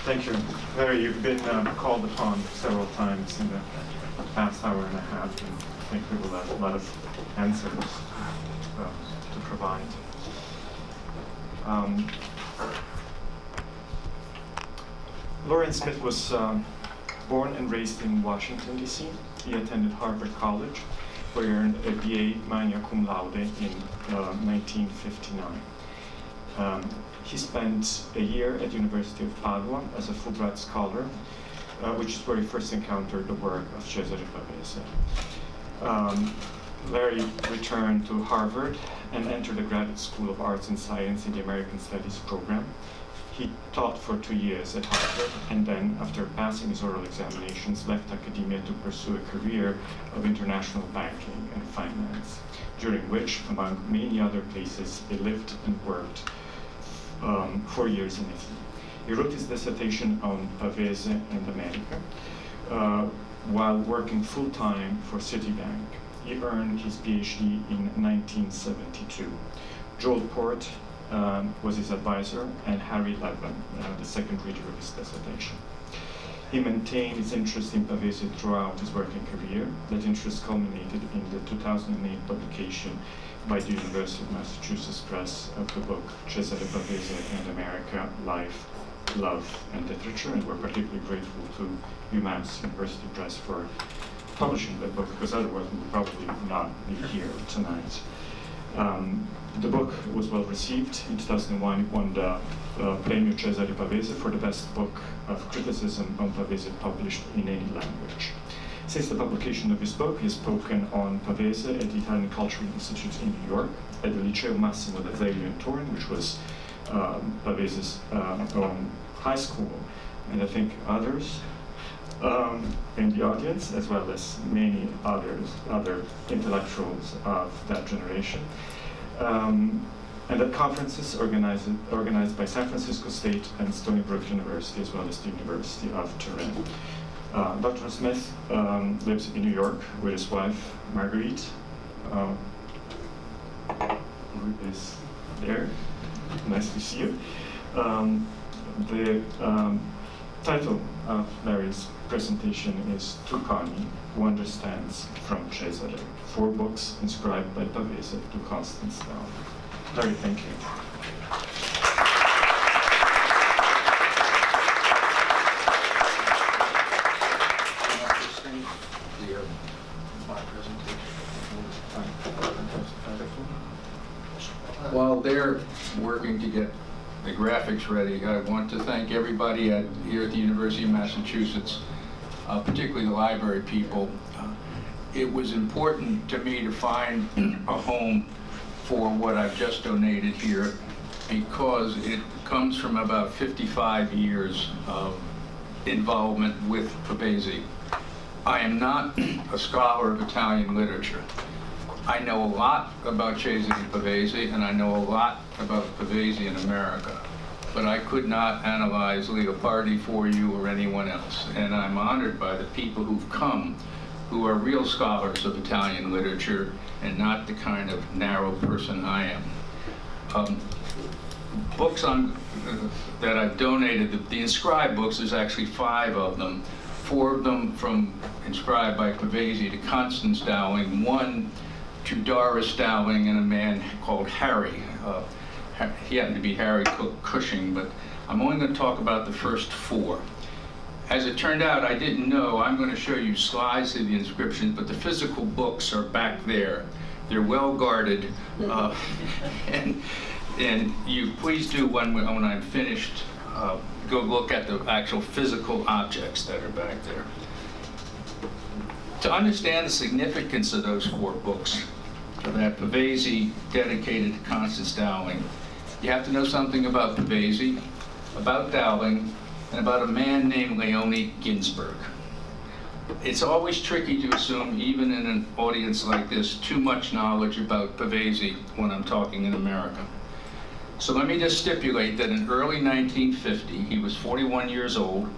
Thank you. Larry, you've been called upon several times in the past hour and a half, and I think we will have a lot of answers to provide. Lawrence Smith was born and raised in Washington, D.C. He attended Harvard College, where he earned a BA magna cum laude in 1959. He spent a year at the University of Padua as a Fulbright scholar, which is where he first encountered the work of Cesare Pavese. Larry returned to Harvard and entered the Graduate School of Arts and Science in the American Studies program. He taught for 2 years at Harvard, and then, after passing his oral examinations, left academia to pursue a career of international banking and finance, during which, among many other places, he lived and worked 4 years in Italy. He wrote his dissertation on Pavese and America while working full-time for Citibank. He earned his PhD in 1972. Joel Port was his advisor, and Harry Levin, the second reader of his dissertation. He maintained his interest in Pavese throughout his working career. That interest culminated in the 2008 publication by the University of Massachusetts Press of the book Cesare Pavese and America, Life, Love, and Literature, and we're particularly grateful to UMass University Press for publishing that book, because otherwise we would probably not be here tonight. The book was well received. In 2001, it won the Premio Cesare Pavese for the best book of criticism on Pavese published in any language. Since the publication of his book, he has spoken on Pavese at the Italian Cultural Institute in New York, at the Liceo Massimo d'Azeglio in Turin, which was Pavese's own high school, and I think others in the audience, as well as many other intellectuals of that generation. And at conferences organized by San Francisco State and Stony Brook University, as well as the University of Turin. Dr. Smith lives in New York with his wife, Marguerite, who is there. Nice to see you. The title of Larry's presentation is Tucani, Who Understands from Cesare, 4 books inscribed by Pavese to Constance Dowling. Larry, thank you. While they're working to get the graphics ready, I want to thank everybody here at the University of Massachusetts, particularly the library people. It was important to me to find a home for what I've just donated here, because it comes from about 55 years of involvement with Pavese. I am not a scholar of Italian literature. I know a lot about Cesare Pavese, and I know a lot about Pavese in America, but I could not analyze Leopardi for you or anyone else. And I'm honored by the people who've come, who are real scholars of Italian literature and not the kind of narrow person I am. Books that I've donated, the inscribed books, there's actually 5 of them. 4 of them inscribed by Pavese to Constance Dowling, 1 to Doris Dowling, and a man called Harry. He happened to be Harry Cushing, but I'm only going to talk about the first 4. As it turned out, I didn't know. I'm going to show you slides of the inscriptions, but the physical books are back there. They're well guarded, and you please do, when I'm finished, go look at the actual physical objects that are back there. To understand the significance of those 4 books that Pavese dedicated to Constance Dowling, you have to know something about Pavese, about Dowling, and about a man named Leone Ginsberg. It's always tricky to assume, even in an audience like this, too much knowledge about Pavese when I'm talking in America. So let me just stipulate that in early 1950, he was 41 years old.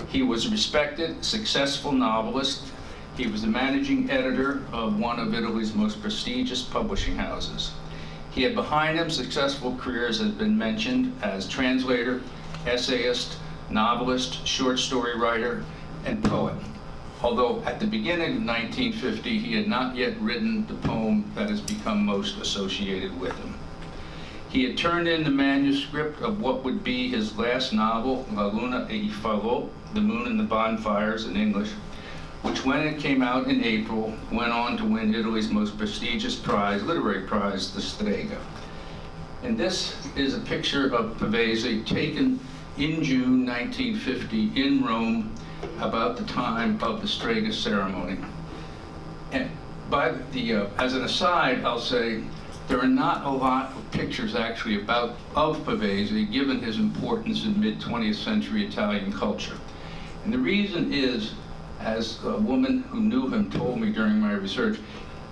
He was a respected, successful novelist. He was the managing editor of one of Italy's most prestigious publishing houses. He had behind him successful careers, as has been mentioned, as translator, essayist, novelist, short story writer, and poet. Although at the beginning of 1950, he had not yet written the poem that has become most associated with him. He had turned in the manuscript of what would be his last novel, La Luna e i Falò, The Moon and the Bonfires in English, which when it came out in April, went on to win Italy's most prestigious prize, literary prize, the Strega. And this is a picture of Pavese taken in June 1950 in Rome about the time of the Strega ceremony. And as an aside, I'll say there are not a lot of pictures actually of Pavese, given his importance in mid-20th century Italian culture. And the reason is, as a woman who knew him told me during my research,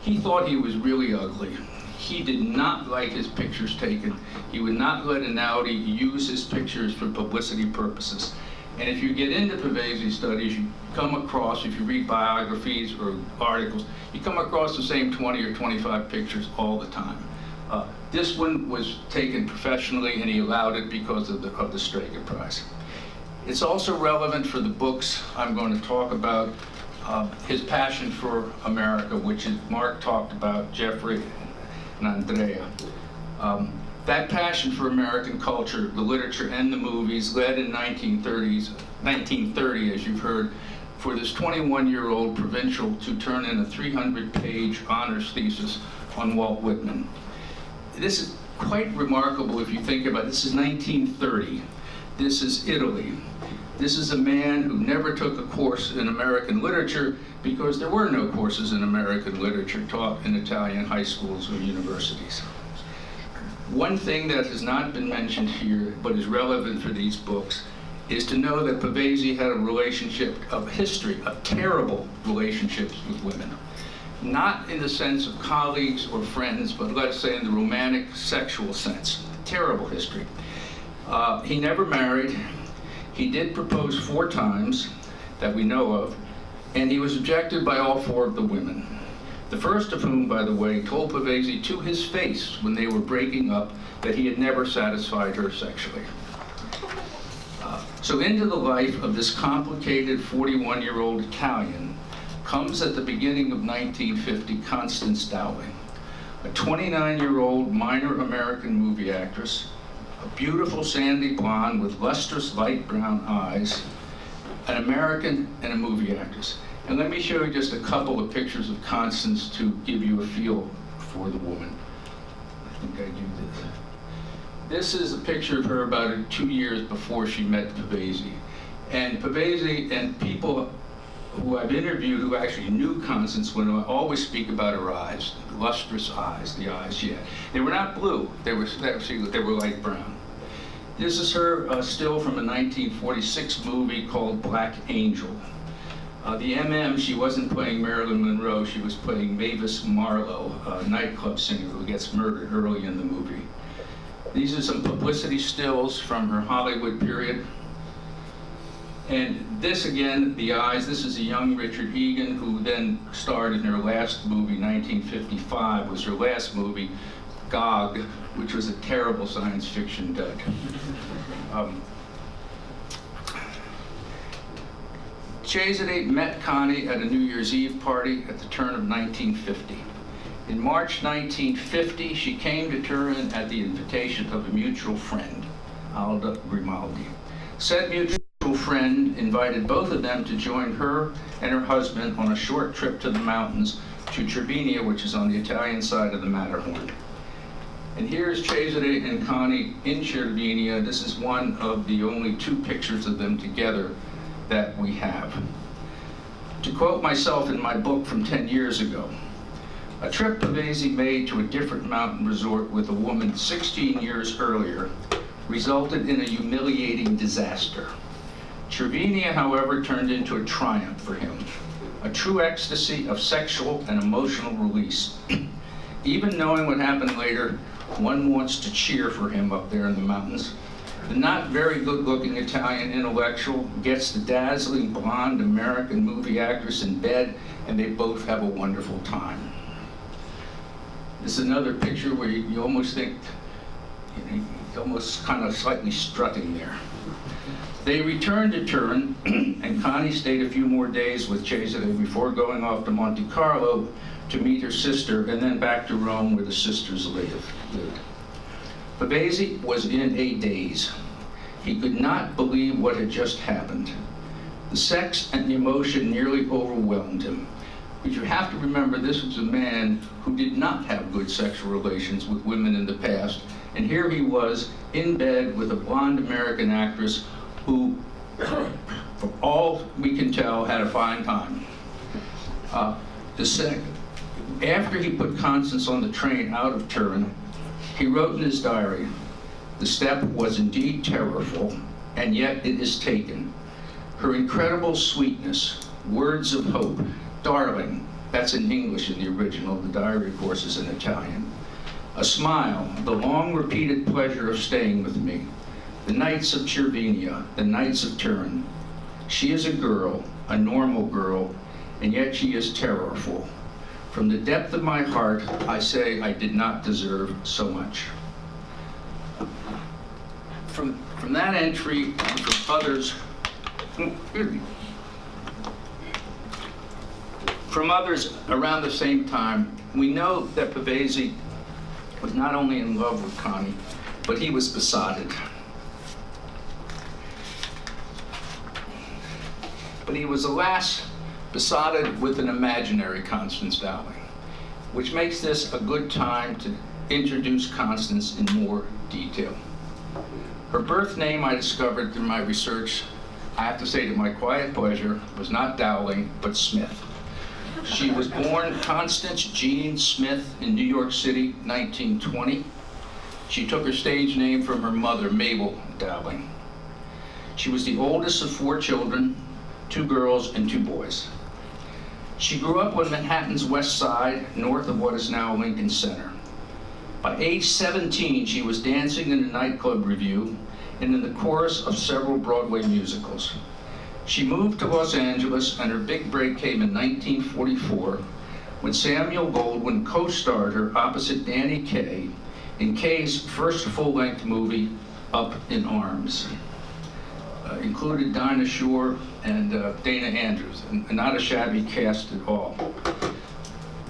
he thought he was really ugly. He did not like his pictures taken. He would not let an Audi use his pictures for publicity purposes. And if you get into Pavese studies, you come across, if you read biographies or articles, you come across the same 20 or 25 pictures all the time. This one was taken professionally, and he allowed it because of the Strega Prize. It's also relevant for the books I'm going to talk about, his passion for America, which Mark talked about, Jeffrey and Andrea. That passion for American culture, the literature, and the movies led in 1930, as you've heard, for this 21-year-old provincial to turn in a 300-page honors thesis on Walt Whitman. This is quite remarkable if you think about it. This is 1930. This is Italy. This is a man who never took a course in American literature because there were no courses in American literature taught in Italian high schools or universities. One thing that has not been mentioned here, but is relevant for these books, is to know that Pavese had a relationship, a history of terrible relationships with women. Not in the sense of colleagues or friends, but let's say in the romantic, sexual sense. Terrible history. He never married. He did propose 4 times that we know of, and he was rejected by all 4 of the women. The first of whom, by the way, told Pavese to his face when they were breaking up that he had never satisfied her sexually. So into the life of this complicated 41-year-old Italian comes at the beginning of 1950 Constance Dowling, a 29-year-old minor American movie actress, a beautiful sandy blonde with lustrous light brown eyes, an American and a movie actress. And let me show you just a couple of pictures of Constance to give you a feel for the woman. I think I do this. This is a picture of her about 2 years before she met Pavese. And Pavese and people who I've interviewed who actually knew Constance would always speak about her eyes, lustrous eyes, the eyes she had. They were not blue, they were light brown. This is her still from a 1946 movie called Black Angel. The MM, she wasn't playing Marilyn Monroe, she was playing Mavis Marlowe, a nightclub singer who gets murdered early in the movie. These are some publicity stills from her Hollywood period. And this again, the eyes, this is a young Richard Egan who then starred in her last movie, 1955, was her last movie, Gog, which was a terrible science fiction dud. Cesare met Connie at a New Year's Eve party at the turn of 1950. In March 1950, she came to Turin at the invitation of a mutual friend, Alda Grimaldi. Said mutual friend invited both of them to join her and her husband on a short trip to the mountains to Cervinia, which is on the Italian side of the Matterhorn. And here's Cesare and Connie in Cervinia. This is one of the only 2 pictures of them together that we have. To quote myself in my book from 10 years ago, a trip Pavese made to a different mountain resort with a woman 16 years earlier resulted in a humiliating disaster. Cervinia, however, turned into a triumph for him, a true ecstasy of sexual and emotional release. Even knowing what happened later, one wants to cheer for him up there in the mountains. The not very good-looking Italian intellectual gets the dazzling blonde American movie actress in bed, and they both have a wonderful time. This is another picture where you almost think, he's almost kind of slightly strutting there. They returned to Turin, and Connie stayed a few more days with Cesare before going off to Monte Carlo to meet her sister, and then back to Rome where the sisters lived. Pavese was in a daze. He could not believe what had just happened. The sex and the emotion nearly overwhelmed him. But you have to remember, this was a man who did not have good sexual relations with women in the past, and here he was in bed with a blonde American actress who, from all we can tell, had a fine time. After he put Constance on the train out of Turin, he wrote in his diary, "The step was indeed terrorful, and yet it is taken. Her incredible sweetness, words of hope, darling," that's in English in the original, the diary of course is in Italian. "A smile, the long repeated pleasure of staying with me. The nights of Cervinia, the nights of Turin. She is a girl, a normal girl, and yet she is terrorful. From the depth of my heart, I say I did not deserve so much." From that entry, and from others, around the same time, we know that Pavese was not only in love with Connie, but he was besotted. But he was, alas, besotted with an imaginary Constance Dowling, which makes this a good time to introduce Constance in more detail. Her birth name, I discovered through my research, I have to say to my quiet pleasure, was not Dowling, but Smith. She was born Constance Jean Smith in New York City, 1920. She took her stage name from her mother, Mabel Dowling. She was the oldest of 4 children, 2 girls and 2 boys. She grew up on Manhattan's West Side, north of what is now Lincoln Center. By age 17, she was dancing in a nightclub revue and in the chorus of several Broadway musicals. She moved to Los Angeles, and her big break came in 1944 when Samuel Goldwyn co-starred her opposite Danny Kaye in Kaye's first full-length movie, Up in Arms. Included Dinah Shore and Dana Andrews, and not a shabby cast at all.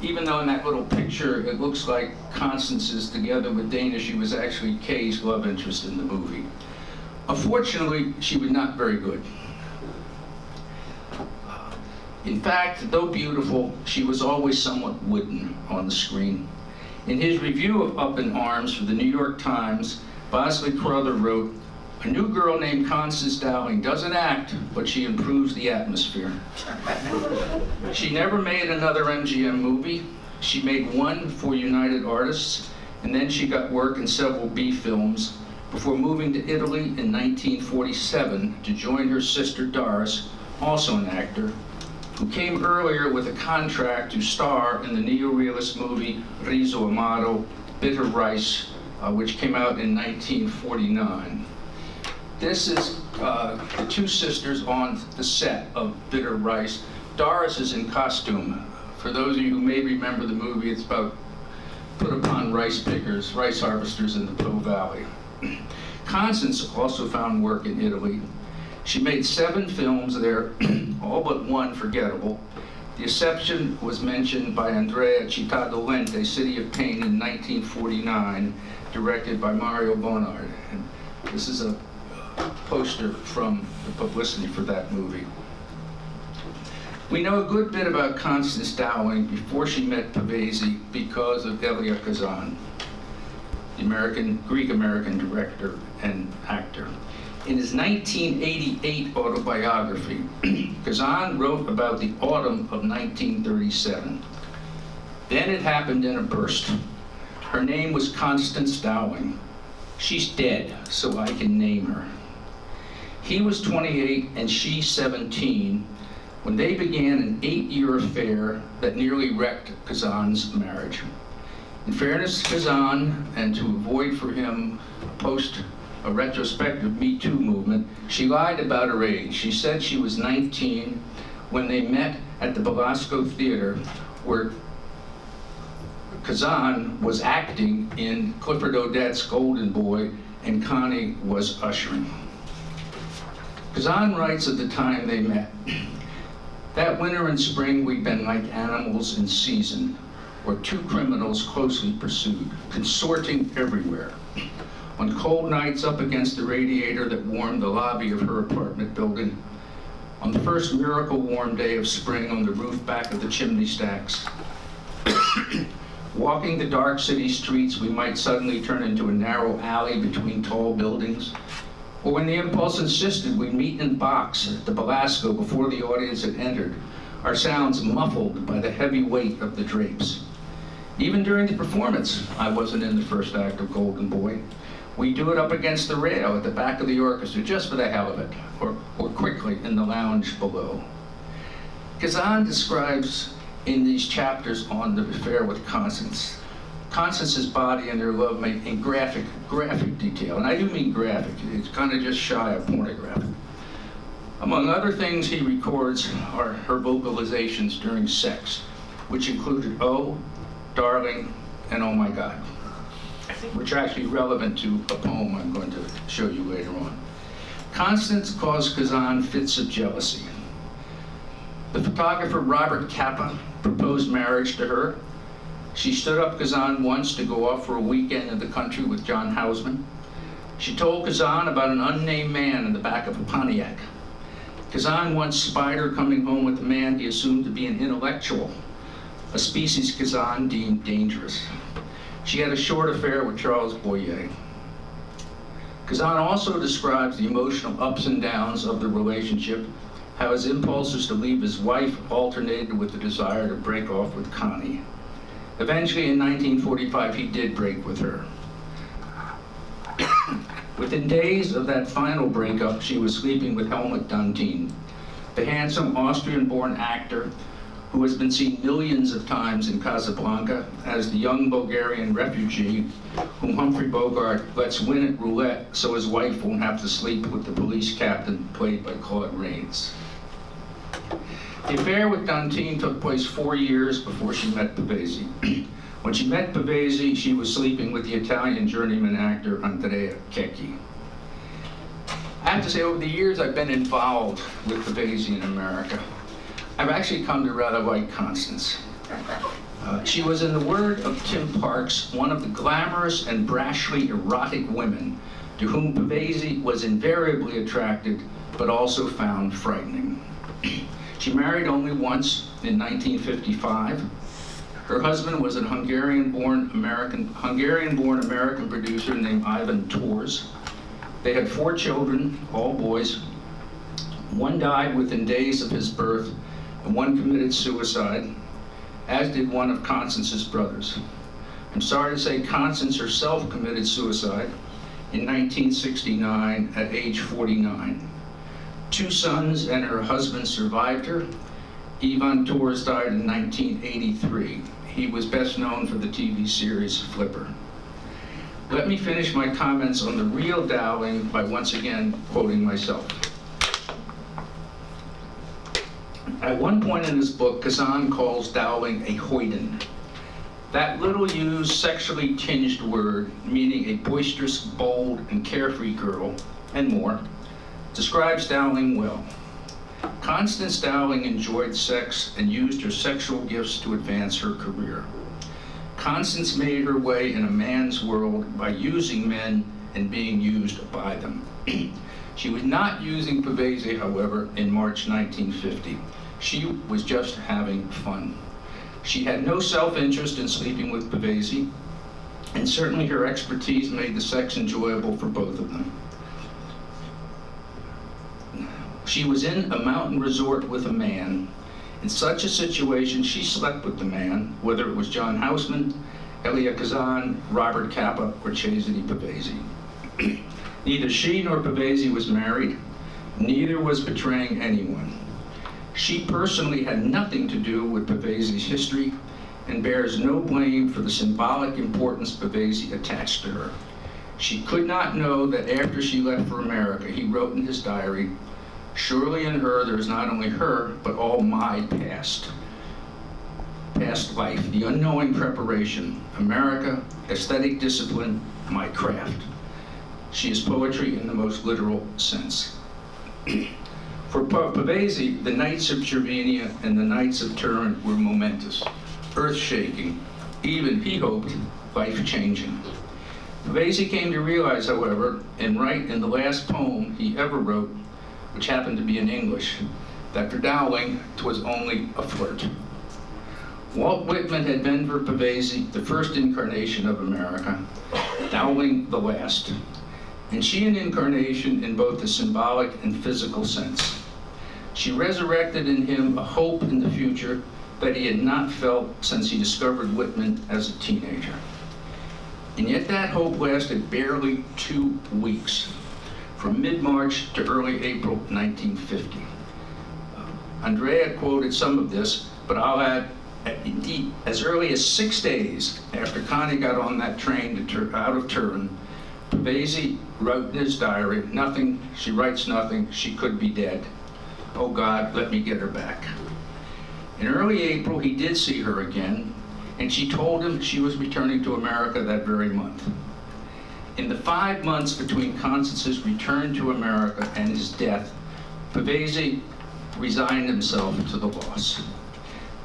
Even though in that little picture it looks like Constance is together with Dana, she was actually Kaye's love interest in the movie. Unfortunately, she was not very good. In fact, though beautiful, she was always somewhat wooden on the screen. In his review of Up in Arms for the New York Times, Bosley Crowther wrote, "A new girl named Constance Dowling doesn't act, but she improves the atmosphere." She never made another MGM movie. She made one for United Artists, and then she got work in several B films before moving to Italy in 1947 to join her sister Doris, also an actor, who came earlier with a contract to star in the neo-realist movie Riso Amato, Bitter Rice, which came out in 1949. This is the 2 sisters on the set of Bitter Rice. Doris is in costume. For those of you who may remember the movie, it's about put upon rice pickers, rice harvesters in the Po Valley. Constance also found work in Italy. She made 7 films there, all but one forgettable. The exception was mentioned by Andrea Città Dolente, City of Pain in 1949, directed by Mario Bonard. And this is a poster from the publicity for that movie. We know a good bit about Constance Dowling before she met Pavese because of Elia Kazan, the Greek-American director and actor. In his 1988 autobiography, Kazan wrote about the autumn of 1937. "Then it happened in a burst. Her name was Constance Dowling. She's dead, so I can name her." He was 28 and she 17 when they began an 8-year affair that nearly wrecked Kazan's marriage. In fairness to Kazan, and to avoid for him a retrospective Me Too movement, she lied about her age. She said she was 19 when they met at the Belasco Theater, where Kazan was acting in Clifford Odets' Golden Boy and Connie was ushering. Kazan writes of the time they met. That winter and spring we'd been like animals in season, or two criminals closely pursued, consorting everywhere. On cold nights up against the radiator that warmed the lobby of her apartment building, on the first miracle warm day of spring on the roof back of the chimney stacks. Walking the dark city streets, we might suddenly turn into a narrow alley between tall buildings, or when the impulse insisted, we'd meet in a box at the Belasco before the audience had entered, our sounds muffled by the heavy weight of the drapes. Even during the performance, I wasn't in the first act of Golden Boy. We do it up against the rail at the back of the orchestra, just for the hell of it, or quickly in the lounge below. Kazan describes in these chapters on the affair with Constance's body and their lovemate in graphic detail. And I do mean graphic, it's kind of just shy of pornographic. Among other things he records are her vocalizations during sex, which included "Oh, darling," and "Oh my God," which are actually relevant to a poem I'm going to show you later on. Constance caused Kazan fits of jealousy. The photographer Robert Capa proposed marriage to her. She stood up Kazan once to go off for a weekend in the country with John Houseman. She told Kazan about an unnamed man in the back of a Pontiac. Kazan once spied her coming home with a man he assumed to be an intellectual, a species Kazan deemed dangerous. She had a short affair with Charles Boyer. Kazan also describes the emotional ups and downs of the relationship, how his impulses to leave his wife alternated with the desire to break off with Connie. Eventually, in 1945, he did break with her. Within days of that final breakup, she was sleeping with Helmut Dantin, the handsome Austrian-born actor who has been seen millions of times in Casablanca as the young Bulgarian refugee whom Humphrey Bogart lets win at roulette so his wife won't have to sleep with the police captain played by Claude Rains. The affair with Dantin took place 4 years before she met Pavese. When she met Pavese, she was sleeping with the Italian journeyman actor Andrea Checchi. I have to say, over the years I've been involved with Pavese in America, I've actually come to rather like Constance. She was, in the word of Tim Parks, one of the glamorous and brashly erotic women to whom Pavese was invariably attracted, but also found frightening. She married only once, in 1955. Her husband was a Hungarian-born American producer named Ivan Tors. They had 4 children, all boys. One died within days of his birth, and one committed suicide, as did one of Constance's brothers. I'm sorry to say Constance herself committed suicide in 1969 at age 49. 2 sons and her husband survived her. Ivan Tors died in 1983. He was best known for the TV series Flipper. Let me finish my comments on the real Dowling by once again quoting myself. At one point in his book, Kazan calls Dowling a hoyden. That little used, sexually tinged word, meaning a boisterous, bold, and carefree girl, and more, describes Dowling well. Constance Dowling enjoyed sex and used her sexual gifts to advance her career. Constance made her way in a man's world by using men and being used by them. She was not using Pavese, however, in March 1950. She was just having fun. She had no self-interest in sleeping with Pavese, and certainly her expertise made the sex enjoyable for both of them. She was in a mountain resort with a man. In such a situation, she slept with the man, whether it was John Houseman, Elia Kazan, Robert Capa, or Cesare Pavese. Neither she nor Pavese was married. Neither was betraying anyone. She personally had nothing to do with Pavese's history and bears no blame for the symbolic importance Pavese attached to her. She could not know that after she left for America, he wrote in his diary, "Surely in her there is not only her, but all my past life, the unknowing preparation, America, aesthetic discipline, my craft." She is poetry in the most literal sense. For Pavese, the Knights of Germania and the Knights of Turin were momentous, earth-shaking, even, he hoped, life-changing. Pavese came to realize, however, and write in the last poem he ever wrote, which happened to be in English, that for Dowling 'twas only a flirt. Walt Whitman had been for Pavese the first incarnation of America, Dowling the last, and she an incarnation in both the symbolic and physical sense. She resurrected in him a hope in the future that he had not felt since he discovered Whitman as a teenager. And yet that hope lasted barely 2 weeks, from mid-March to early April 1950. Andrea quoted some of this, but I'll add, indeed, as early as 6 days after Connie got on that train out of Turin, Pavese wrote in his diary, nothing, she writes nothing, she could be dead. Oh God, let me get her back. In early April, he did see her again, and she told him she was returning to America that very month. In the 5 months between Constance's return to America and his death, Pavese resigned himself to the loss.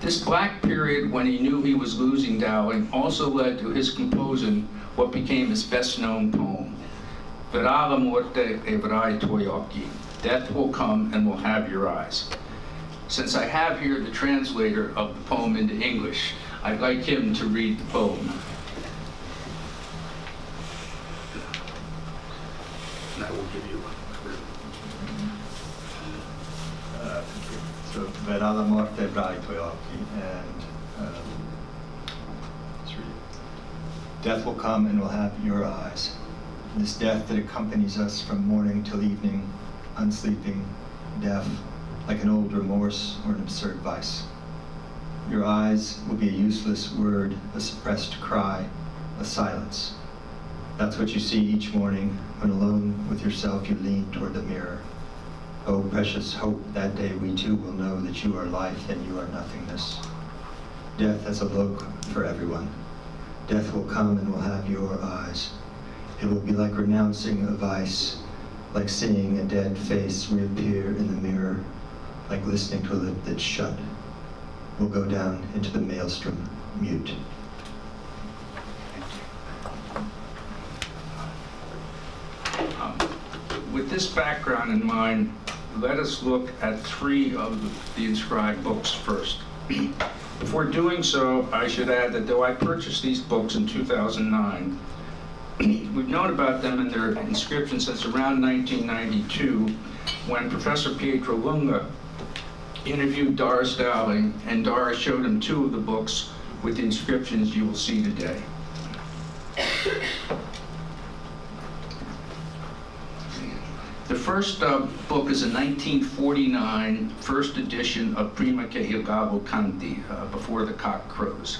This black period when he knew he was losing Dowling also led to his composing what became his best-known poem, Verrà la morte e avrai i tuoi occhi. Death will come and will have your eyes. Since I have here the translator of the poem into English, I'd like him to read the poem. And I will give you So, Verrà la morte e avrai i tuoi occhi, and let's read. Death will come and will have your eyes. This death that accompanies us from morning till evening, unsleeping, deaf, like an old remorse or an absurd vice. Your eyes will be a useless word, a suppressed cry, a silence. That's what you see each morning when alone with yourself you lean toward the mirror. Oh, precious hope, that day we too will know that you are life and you are nothingness. Death has a look for everyone. Death will come and will have your eyes. It will be like renouncing a vice, like seeing a dead face reappear in the mirror, like listening to a lip that's shut. We'll go down into the maelstrom, mute. With this background in mind, let us look at 3 of the inscribed books first. Before doing so, I should add that though I purchased these books in 2009, we've known about them and their inscription since around 1992, when Professor Pietro Lunga interviewed Doris Dowling, and Doris showed him 2 of the books with the inscriptions you will see today. The first book is a 1949 first edition of Prima che il gallo canti, Before the Cock Crows.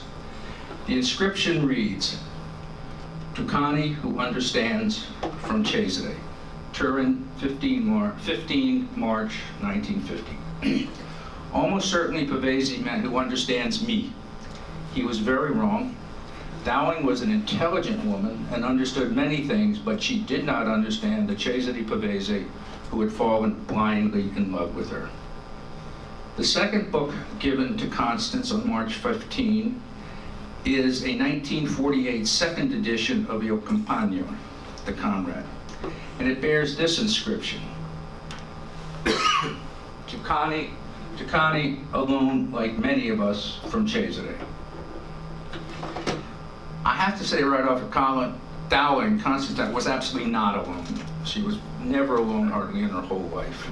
The inscription reads, To Connie, who understands, from Cesare, Turin, 15 March 1950. Almost certainly Pavese meant who understands me. He was very wrong. Dowling was an intelligent woman and understood many things, but she did not understand the Cesare Pavese who had fallen blindly in love with her. The second book given to Constance on March 15 is a 1948 second edition of Il Compagno, the Comrade, and it bears this inscription. To Connie alone, like many of us, from Cesare. I have to say right off the collar, Dowling, Constance, was absolutely not alone. She was never alone hardly in her whole life.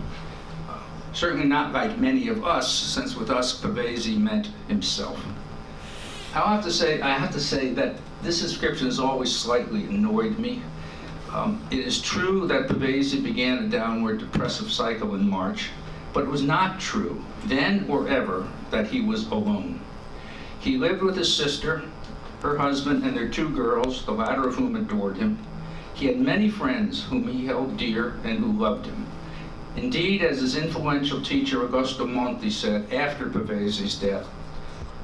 Certainly not like many of us, since with us, Pavese meant himself. I have to say that this inscription has always slightly annoyed me. It is true that Pavese began a downward depressive cycle in March, but it was not true, then or ever, that he was alone. He lived with his sister, her husband, and their 2 girls, the latter of whom adored him. He had many friends whom he held dear and who loved him. Indeed, as his influential teacher Augusto Monti said after Pavese's death,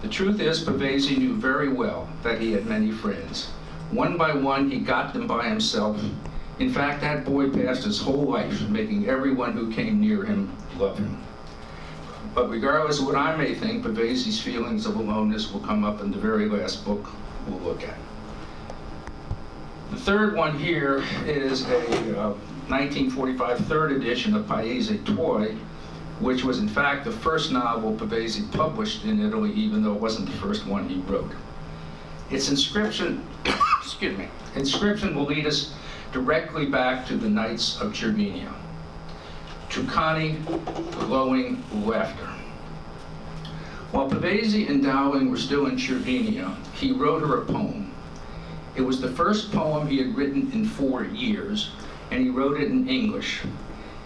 the truth is Pavese knew very well that he had many friends. One by one, he got them by himself. In fact, that boy passed his whole life making everyone who came near him love him. But regardless of what I may think, Pavesi's feelings of aloneness will come up in the very last book we'll look at. The third one here is a 1945 third edition of Paese Tuoi, which was in fact the first novel Pavesi published in Italy, even though it wasn't the first one he wrote. Its inscription, excuse me, inscription will lead us directly back to the Knights of Cervinia. Tucani, glowing laughter. While Pavesi and Dowling were still in Cervinia, he wrote her a poem. It was the first poem he had written in 4 years, and he wrote it in English.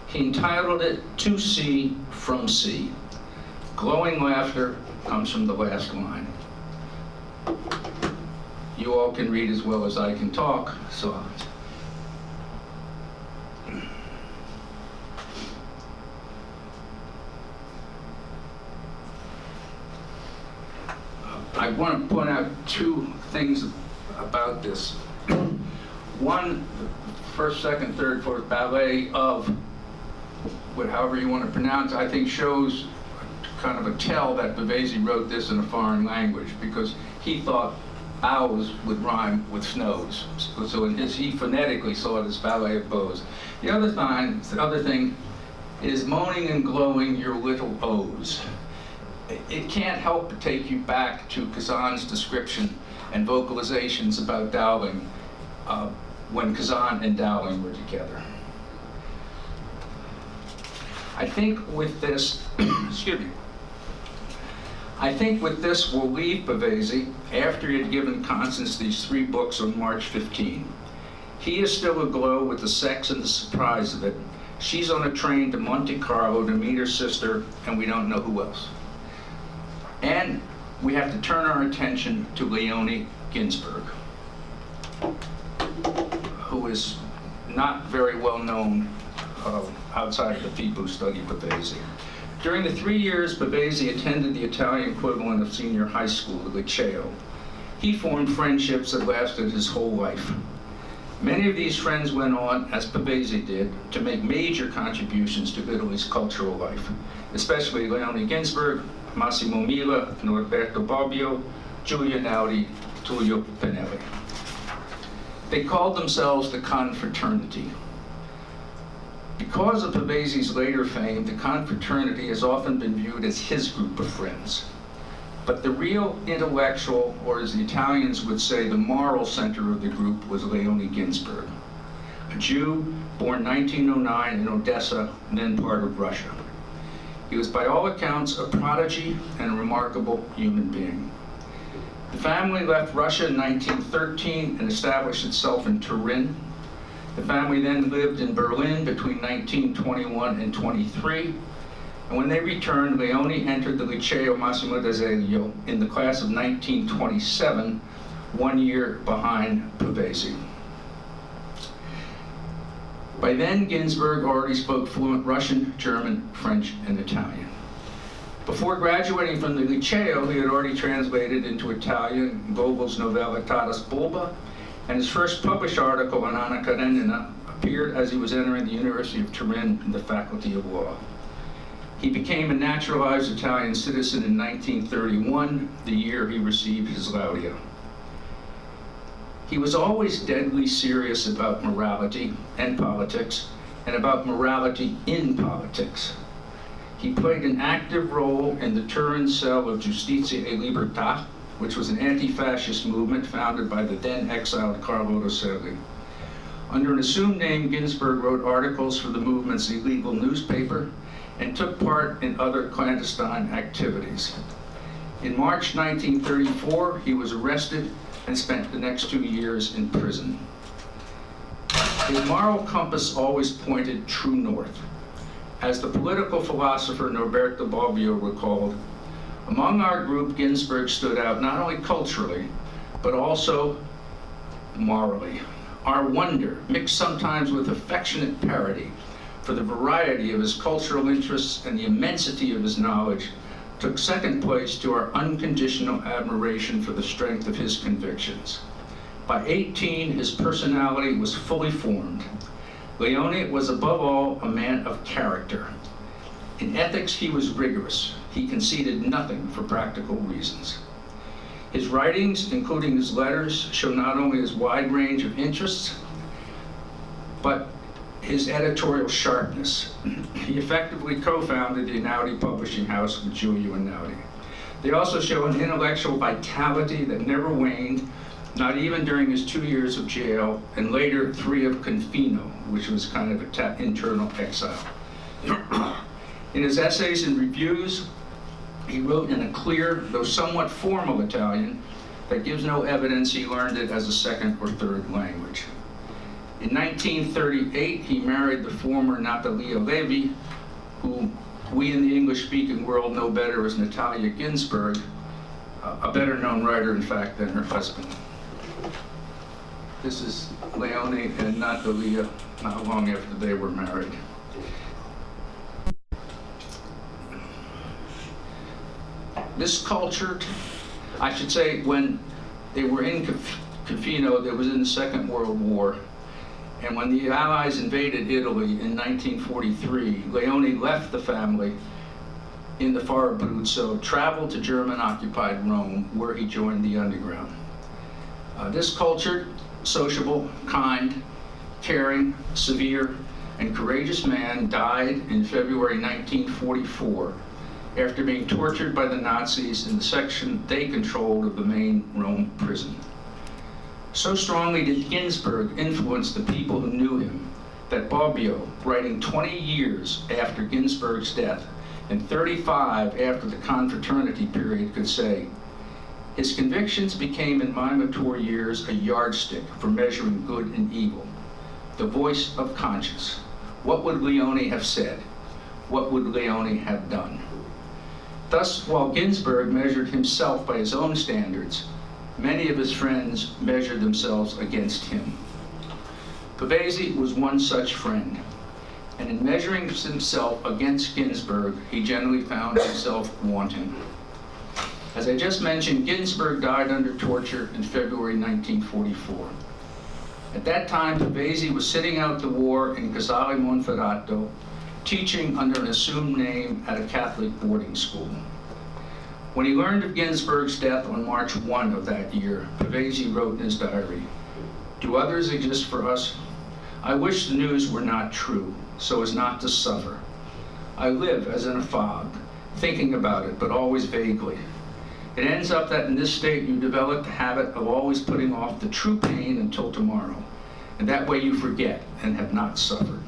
He entitled it To Sea from Sea. Glowing laughter comes from the last line. You all can read as well as I can talk, so I want to point out 2 things about this. One, first, second, third, fourth ballet of, however you want to pronounce, I think shows kind of a tell that Pavesi wrote this in a foreign language, because he thought bows would rhyme with snows. So in he phonetically saw it as ballet of bows. The other thing is moaning and glowing your little O's. It can't help but take you back to Kazan's description and vocalizations about Dowling when Kazan and Dowling were together. I think with this, excuse me, I think with this we'll leave Pavesi after he had given Constance these 3 books on March 15. He is still aglow with the sex and the surprise of it. She's on a train to Monte Carlo to meet her sister, and we don't know who else. And we have to turn our attention to Leonie Ginsberg, who is not very well known outside of the people who study Pavesi. During the 3 years Pavesi attended the Italian equivalent of senior high school, the Liceo, he formed friendships that lasted his whole life. Many of these friends went on, as Pavesi did, to make major contributions to Italy's cultural life, especially Leonie Ginsberg, Massimo Mila, Norberto Bobbio, Giulio Naudi, Tullio Pinelli. They called themselves the Confraternity. Because of Pavesi's later fame, the Confraternity has often been viewed as his group of friends. But the real intellectual, or as the Italians would say, the moral center of the group was Leonie Ginsberg, a Jew born 1909 in Odessa, then part of Russia. He was by all accounts a prodigy and a remarkable human being. The family left Russia in 1913 and established itself in Turin. The family then lived in Berlin between 1921 and 23. And when they returned, Leonie entered the Liceo Massimo d'Azeglio in the class of 1927, 1 year behind Pavesi. By then, Ginsberg already spoke fluent Russian, German, French, and Italian. Before graduating from the Liceo, he had already translated into Italian Gogol's novella Taras Bulba, and his first published article on Anna Karenina appeared as he was entering the University of Turin in the Faculty of Law. He became a naturalized Italian citizen in 1931, the year he received his laurea. He was always deadly serious about morality and politics, and about morality in politics. He played an active role in the Turin cell of Giustizia e Libertà, which was an anti-fascist movement founded by the then exiled Carlo Rosselli. Under an assumed name, Ginsberg wrote articles for the movement's illegal newspaper and took part in other clandestine activities. In March 1934, he was arrested and spent the next 2 years in prison. His moral compass always pointed true north. As the political philosopher Norberto Bobbio recalled, among our group, Ginsberg stood out not only culturally, but also morally. Our wonder, mixed sometimes with affectionate parody, for the variety of his cultural interests and the immensity of his knowledge, took second place to our unconditional admiration for the strength of his convictions. By 18, his personality was fully formed. Leone was above all a man of character. In ethics, he was rigorous. He conceded nothing for practical reasons. His writings, including his letters, show not only his wide range of interests, but his editorial sharpness. He effectively co-founded the Einaudi Publishing House with Julia Einaudi. They also show an intellectual vitality that never waned, not even during his 2 years of jail, and later 3 of confino, which was kind of an internal exile. In his essays and reviews, he wrote in a clear, though somewhat formal Italian that gives no evidence he learned it as a second or third language. In 1938, he married the former Natalia Levi, who we in the English-speaking world know better as Natalia Ginsburg, a better-known writer, in fact, than her husband. This is Leone and Natalia not long after they were married. This cultured, I should say, when they were in confino, that was in the Second World War, and when the Allies invaded Italy in 1943, Leone left the family in the far Abruzzo, traveled to German-occupied Rome, where he joined the underground. This cultured, sociable, kind, caring, severe, and courageous man died in February 1944 after being tortured by the Nazis in the section they controlled of the main Rome prison. So strongly did Ginsburg influence the people who knew him that Bobbio, writing 20 years after Ginsburg's death and 35 after the confraternity period, could say, his convictions became in my mature years a yardstick for measuring good and evil, the voice of conscience. What would Leone have said? What would Leone have done? Thus, while Ginsburg measured himself by his own standards, many of his friends measured themselves against him. Pavese was one such friend, and in measuring himself against Ginsburg, he generally found himself wanting. As I just mentioned, Ginsburg died under torture in February 1944. At that time, Pavese was sitting out the war in Casale Monferrato, teaching under an assumed name at a Catholic boarding school. When he learned of Ginsburg's death on March 1 of that year, Pavese wrote in his diary, "Do others exist for us? I wish the news were not true, so as not to suffer. I live as in a fog, thinking about it, but always vaguely. It ends up that in this state you develop the habit of always putting off the true pain until tomorrow, and that way you forget and have not suffered."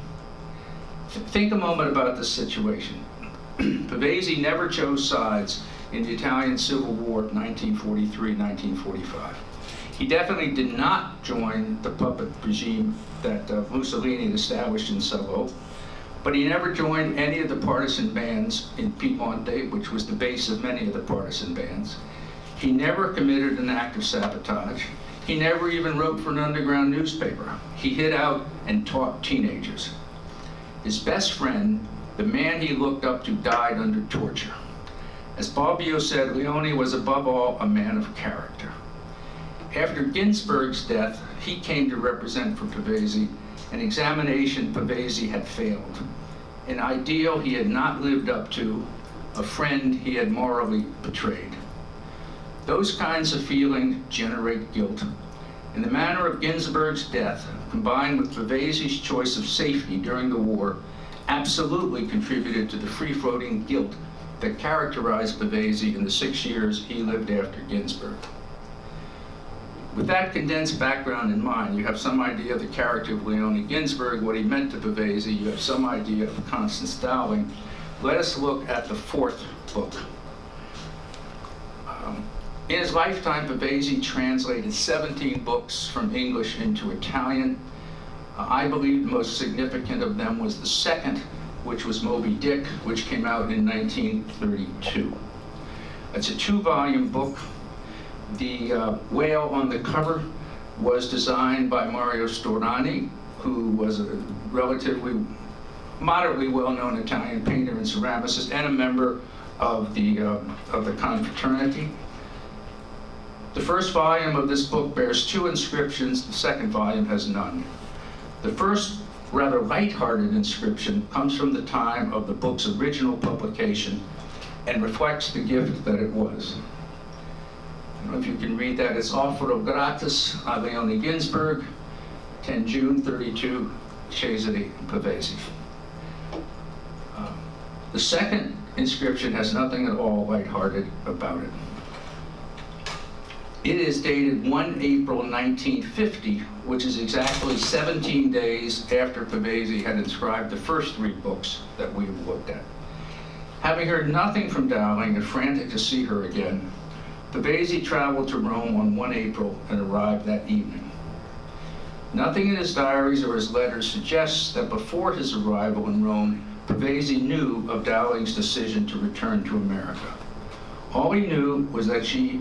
Think a moment about this situation. Pavese never chose sides in the Italian Civil War of 1943-1945. He definitely did not join the puppet regime that Mussolini had established in Salo, but he never joined any of the partisan bands in Piemonte, which was the base of many of the partisan bands. He never committed an act of sabotage. He never even wrote for an underground newspaper. He hid out and taught teenagers. His best friend, the man he looked up to, died under torture. As Bobbio said, Leone was above all a man of character. After Ginsburg's death, he came to represent for Pavese an examination Pavese had failed, an ideal he had not lived up to, a friend he had morally betrayed. Those kinds of feelings generate guilt. And the manner of Ginsburg's death, combined with Pavese's choice of safety during the war, absolutely contributed to the free-floating guilt that characterized Pavese in the 6 years he lived after Ginsburg. With that condensed background in mind, you have some idea of the character of Leone Ginsburg, what he meant to Pavese, you have some idea of Constance Dowling. Let us look at the fourth book. In his lifetime, Pavese translated 17 books from English into Italian. I believe the most significant of them was the second, which was Moby Dick, which came out in 1932. It's a 2-volume book. The whale on the cover was designed by Mario Storani, who was a relatively moderately well-known Italian painter and ceramicist and a member of the confraternity. The first volume of this book bears 2 inscriptions. The second volume has none. The first, rather light-hearted inscription comes from the time of the book's original publication and reflects the gift that it was. I don't know if you can read that. It's Offero gratis a Leonie Ginsberg, 10 June 32, Cesare Pavese. The second inscription has nothing at all lighthearted about it. It is dated 1 April 1950, which is exactly 17 days after Pavese had inscribed the first 3 books that we have looked at. Having heard nothing from Dowling and frantic to see her again, Pavese traveled to Rome on 1 April and arrived that evening. Nothing in his diaries or his letters suggests that before his arrival in Rome, Pavese knew of Dowling's decision to return to America. All he knew was that she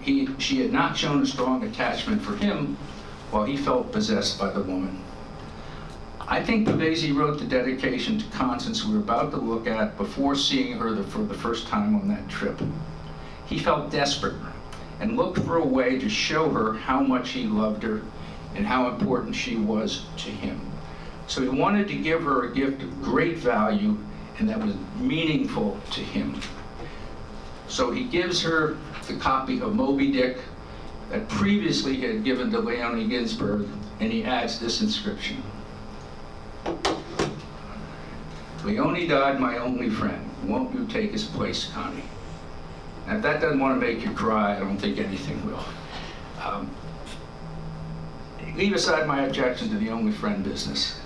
had not shown a strong attachment for him while he felt possessed by the woman. I think Pavese wrote the dedication to Constance we were about to look at before seeing her for the first time on that trip. He felt desperate and looked for a way to show her how much he loved her and how important she was to him. So he wanted to give her a gift of great value and that was meaningful to him. So he gives her the copy of Moby Dick that previously he had given to Leonie Ginsberg, and he adds this inscription. Leonie died, my only friend. Won't you take his place, Connie? Now, if that doesn't want to make you cry, I don't think anything will. Leave aside my objection to the only friend business.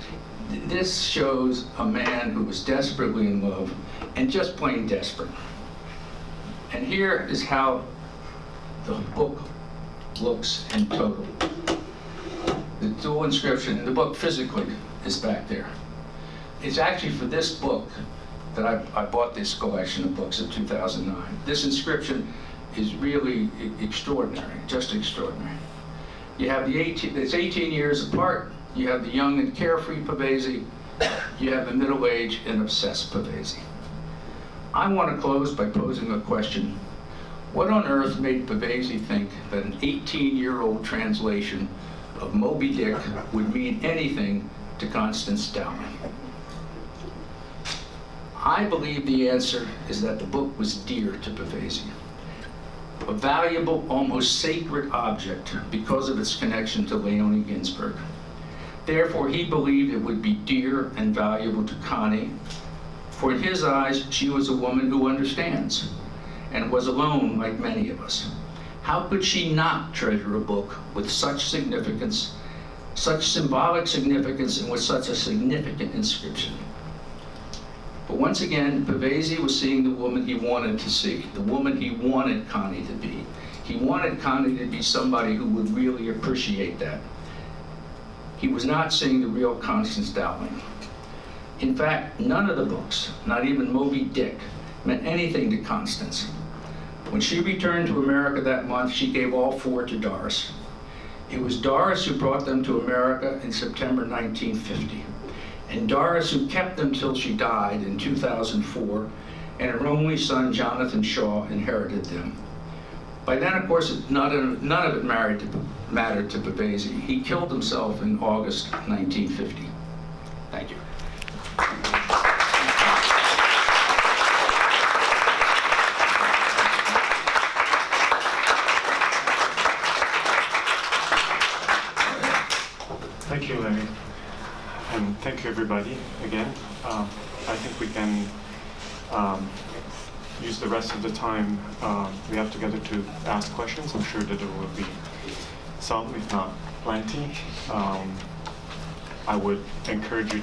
This shows a man who was desperately in love, and just plain desperate. And here is how the book looks in total. The dual inscription in the book physically is back there. It's actually for this book that I bought this collection of books in 2009. This inscription is really extraordinary, just extraordinary. You have it's 18 years apart. You have the young and carefree Pavese. You have the middle-aged and obsessed Pavese. I want to close by posing a question. What on earth made Pavese think that an 18-year-old translation of Moby Dick would mean anything to Constance Dowling? I believe the answer is that the book was dear to Pavese, a valuable, almost sacred object because of its connection to Leonie Ginsberg. Therefore, he believed it would be dear and valuable to Connie, for in his eyes, she was a woman who understands and was alone like many of us. How could she not treasure a book with such significance, such symbolic significance, and with such a significant inscription? But once again, Pavese was seeing the woman he wanted to see, the woman he wanted Connie to be. He wanted Connie to be somebody who would really appreciate that. He was not seeing the real Constance Dowling. In fact, none of the books, not even Moby Dick, meant anything to Constance. When she returned to America that month, she gave all 4 to Doris. It was Doris who brought them to America in September 1950, and Doris who kept them till she died in 2004, and her only son, Jonathan Shaw, inherited them. By then, of course, none of it mattered to Pavese. He killed himself in August 1950. Thank you. Thank you, Larry. And thank you, everybody, again. I think we can use the rest of the time we have together to ask questions. I'm sure that there will be some, if not plenty. I would encourage you to